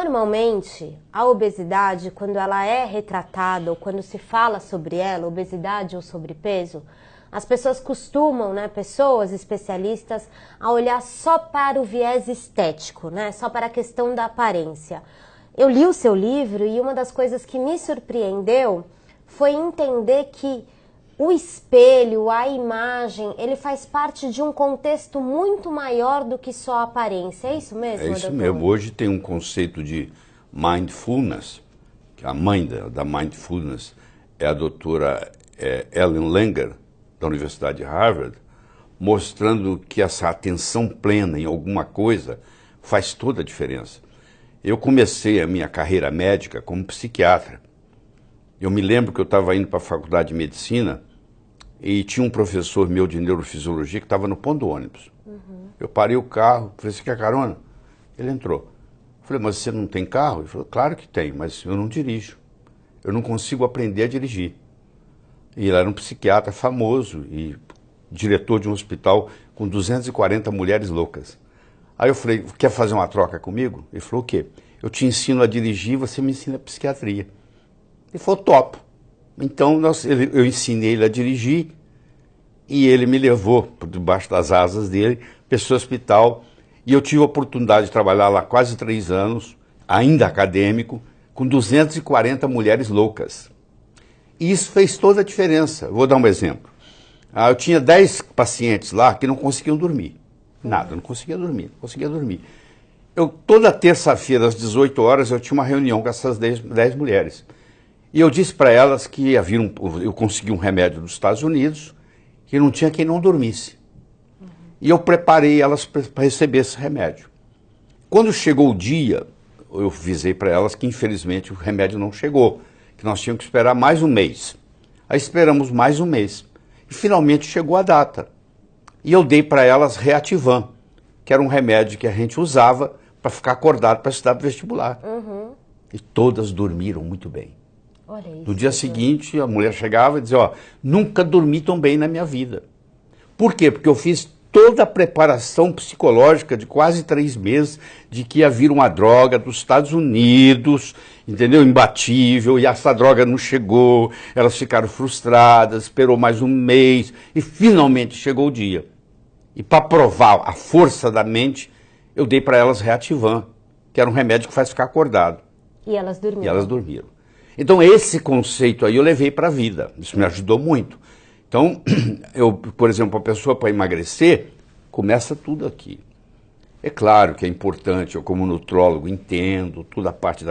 Normalmente, a obesidade, quando ela é retratada ou quando se fala sobre ela, obesidade ou sobrepeso, as pessoas costumam, pessoas especialistas, a olhar só para o viés estético, só para a questão da aparência. Eu li o seu livro e uma das coisas que me surpreendeu foi entender que o espelho, a imagem, ele faz parte de um contexto muito maior do que só a aparência. É isso mesmo, doutor? É isso doutor? mesmo. Hoje tem um conceito de mindfulness, que a mãe da mindfulness é a doutora Ellen Langer, da Universidade de Harvard, mostrando que essa atenção plena em alguma coisa faz toda a diferença. Eu comecei a minha carreira médica como psiquiatra. Eu me lembro que eu estava indo para a faculdade de medicina e tinha um professor meu de neurofisiologia que estava no ponto do ônibus. Eu parei o carro, falei, você quer carona? Ele entrou. Eu falei, mas você não tem carro? Ele falou, claro que tem, mas eu não dirijo. Eu não consigo aprender a dirigir. E ele era um psiquiatra famoso e diretor de um hospital com 240 mulheres loucas. Aí eu falei, quer fazer uma troca comigo? Ele falou, o quê? Eu te ensino a dirigir, você me ensina a psiquiatria. Ele falou, topo. Então eu ensinei ele a dirigir e ele me levou por debaixo das asas dele para esse hospital. E eu tive a oportunidade de trabalhar lá quase 3 anos, ainda acadêmico, com 240 mulheres loucas. E isso fez toda a diferença. Vou dar um exemplo. Eu tinha 10 pacientes lá que não conseguiam dormir. Nada, não conseguia dormir. Toda terça-feira, às 18 horas, eu tinha uma reunião com essas 10 mulheres. E eu disse para elas que eu consegui um remédio dos Estados Unidos, que não tinha quem não dormisse. E eu preparei elas para receber esse remédio. Quando chegou o dia, eu avisei para elas que, infelizmente, o remédio não chegou, que nós tínhamos que esperar mais um mês. Aí esperamos mais um mês. E finalmente chegou a data. E eu dei para elas Reativan, que era um remédio que a gente usava para ficar acordado para estudar para vestibular. E todas dormiram muito bem. Olha isso, no dia seguinte, a mulher chegava e dizia, nunca dormi tão bem na minha vida. Por quê? Porque eu fiz toda a preparação psicológica de quase 3 meses de que ia vir uma droga dos Estados Unidos, entendeu? Imbatível, e essa droga não chegou, elas ficaram frustradas, esperou mais um mês, e finalmente chegou o dia. E para provar a força da mente, eu dei para elas Reativan, que era um remédio que faz ficar acordado. E elas dormiram. Então, esse conceito aí eu levei para a vida. Isso me ajudou muito. Então, por exemplo, a pessoa para emagrecer, começa tudo aqui. É claro que é importante, eu como nutrólogo entendo toda a parte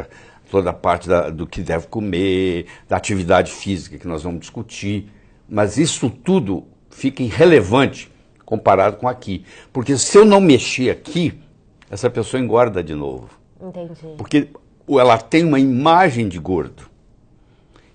do que deve comer, da atividade física que nós vamos discutir, mas isso tudo fica irrelevante comparado com aqui. Porque se eu não mexer aqui, essa pessoa engorda de novo. Entendi. Porque ela tem uma imagem de gordo.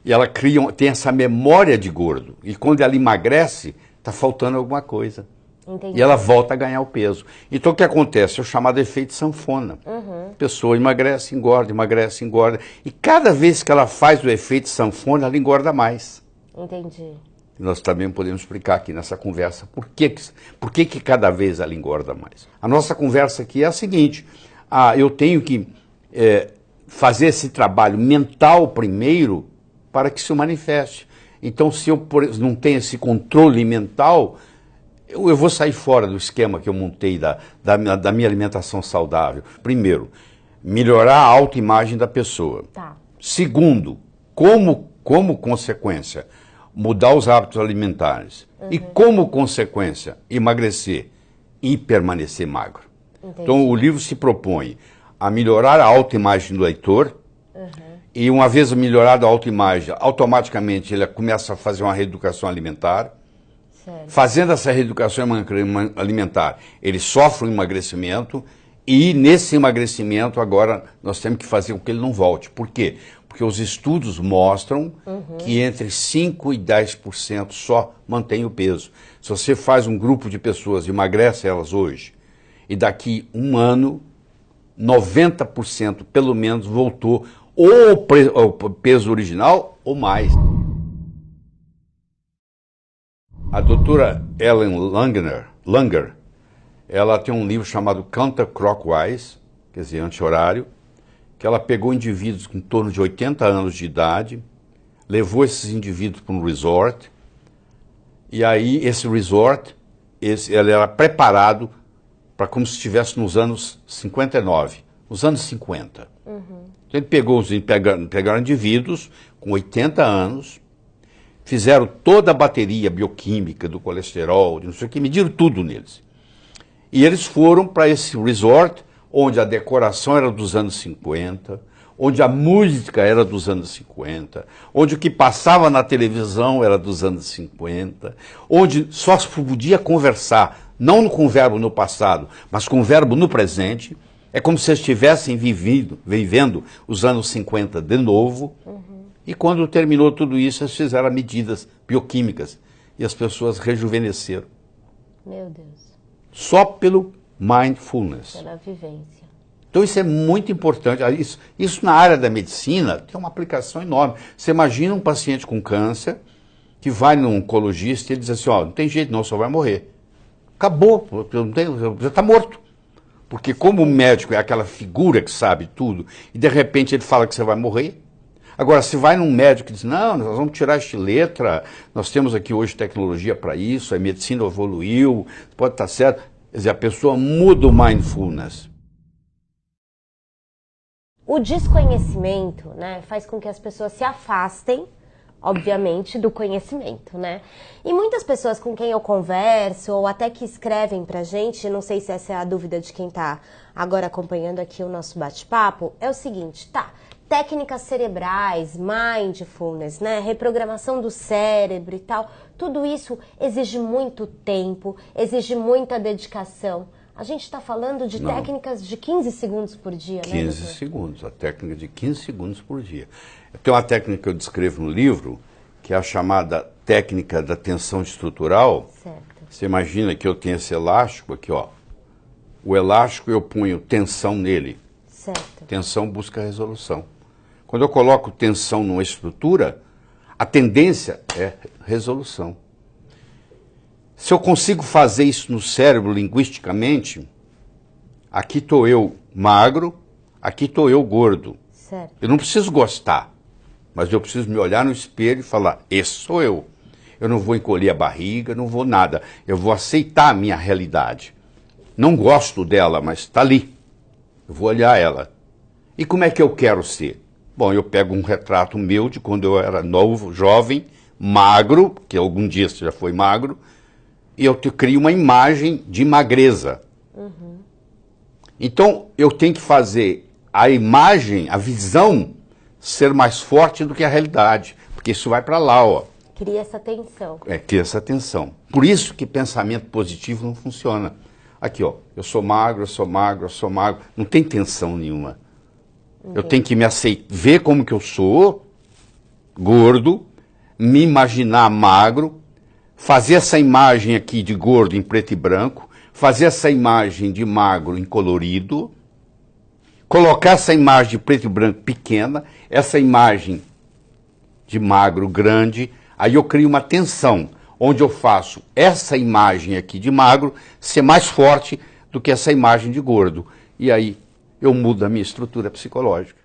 E ela tem essa memória de gordo. E quando ela emagrece, está faltando alguma coisa. Entendi. E ela volta a ganhar o peso. Então o que acontece? É o chamado efeito sanfona. A pessoa emagrece, engorda, emagrece, engorda. E cada vez que ela faz o efeito sanfona, ela engorda mais. Entendi. Nós também podemos explicar aqui nessa conversa por que cada vez ela engorda mais. A nossa conversa aqui é a seguinte. Eu tenho que fazer esse trabalho mental primeiro para que se manifeste. Então, se eu não tenho esse controle mental, eu vou sair fora do esquema que eu montei da minha alimentação saudável. Primeiro, melhorar a autoimagem da pessoa. Tá. Segundo, como consequência, mudar os hábitos alimentares. E como consequência, emagrecer e permanecer magro. Entendi. Então, o livro se propõe a melhorar a autoimagem do leitor. E uma vez melhorada a autoimagem, automaticamente ele começa a fazer uma reeducação alimentar. Certo. Fazendo essa reeducação alimentar, ele sofre um emagrecimento e nesse emagrecimento agora nós temos que fazer com que ele não volte. Por quê? Porque os estudos mostram que entre 5% e 10% só mantém o peso. Se você faz um grupo de pessoas e emagrece elas hoje e daqui 1 ano, 90% pelo menos voltou ou ao peso original ou mais. A doutora Ellen Langer, ela tem um livro chamado Counterclockwise, quer dizer, anti-horário, que ela pegou indivíduos com em torno de 80 anos de idade, levou esses indivíduos para um resort, e aí esse resort, ele era preparado para como se estivesse nos anos 59, nos anos 50. Uhum. Então ele pegaram indivíduos com 80 anos, fizeram toda a bateria bioquímica do colesterol, de não sei o que, mediram tudo neles. E eles foram para esse resort, onde a decoração era dos anos 50, onde a música era dos anos 50, onde o que passava na televisão era dos anos 50, onde só se podia conversar, não com o verbo no passado, mas com o verbo no presente. É como se eles estivessem vivendo os anos 50 de novo. Uhum. E quando terminou tudo isso, eles fizeram medidas bioquímicas e as pessoas rejuvenesceram. Meu Deus. Só pelo mindfulness. Pela vivência. Então isso é muito importante. Isso na área da medicina tem uma aplicação enorme. Você imagina um paciente com câncer que vai num oncologista e ele diz assim, ó, não tem jeito não, só vai morrer. Acabou, já está morto. Porque como o médico é aquela figura que sabe tudo, e de repente ele fala que você vai morrer. Agora, se vai num médico e diz, não, nós vamos tirar esta letra, nós temos aqui hoje tecnologia para isso, a medicina evoluiu, pode estar certo. Quer dizer, a pessoa muda o mindfulness. O desconhecimento, né, faz com que as pessoas se afastem, obviamente, do conhecimento, né? E muitas pessoas com quem eu converso, ou até que escrevem pra gente, não sei se essa é a dúvida de quem tá agora acompanhando aqui o nosso bate-papo, é o seguinte, tá, técnicas cerebrais, mindfulness, né, reprogramação do cérebro e tal, tudo isso exige muito tempo, exige muita dedicação. A gente está falando de técnicas de 15 segundos por dia, né? 15 segundos, a técnica de 15 segundos por dia. Tem uma técnica que eu descrevo no livro, que é a chamada técnica da tensão estrutural. Certo. Você imagina que eu tenho esse elástico aqui, ó. O elástico eu ponho tensão nele. Certo. Tensão busca resolução. Quando eu coloco tensão numa estrutura, a tendência é resolução. Se eu consigo fazer isso no cérebro linguisticamente, aqui estou eu magro, aqui estou eu gordo. Certo. Eu não preciso gostar, mas eu preciso me olhar no espelho e falar, esse sou eu. Eu não vou encolher a barriga, não vou nada. Eu vou aceitar a minha realidade. Não gosto dela, mas está ali. Eu vou olhar ela. E como é que eu quero ser? Bom, eu pego um retrato meu de quando eu era novo, jovem, magro, que algum dia você já foi magro, e eu crio uma imagem de magreza. Uhum. Então, eu tenho que fazer a imagem, a visão, ser mais forte do que a realidade. Porque isso vai para lá, ó. Cria essa tensão. Cria essa tensão. Por isso que pensamento positivo não funciona. Aqui, ó, eu sou magro, eu sou magro, eu sou magro. Não tem tensão nenhuma. Entendi. Eu tenho que me aceitar, ver como que eu sou, gordo, me imaginar magro, fazer essa imagem aqui de gordo em preto e branco, fazer essa imagem de magro em colorido, colocar essa imagem de preto e branco pequena, essa imagem de magro grande, aí eu crio uma tensão, onde eu faço essa imagem aqui de magro ser mais forte do que essa imagem de gordo. E aí eu mudo a minha estrutura psicológica.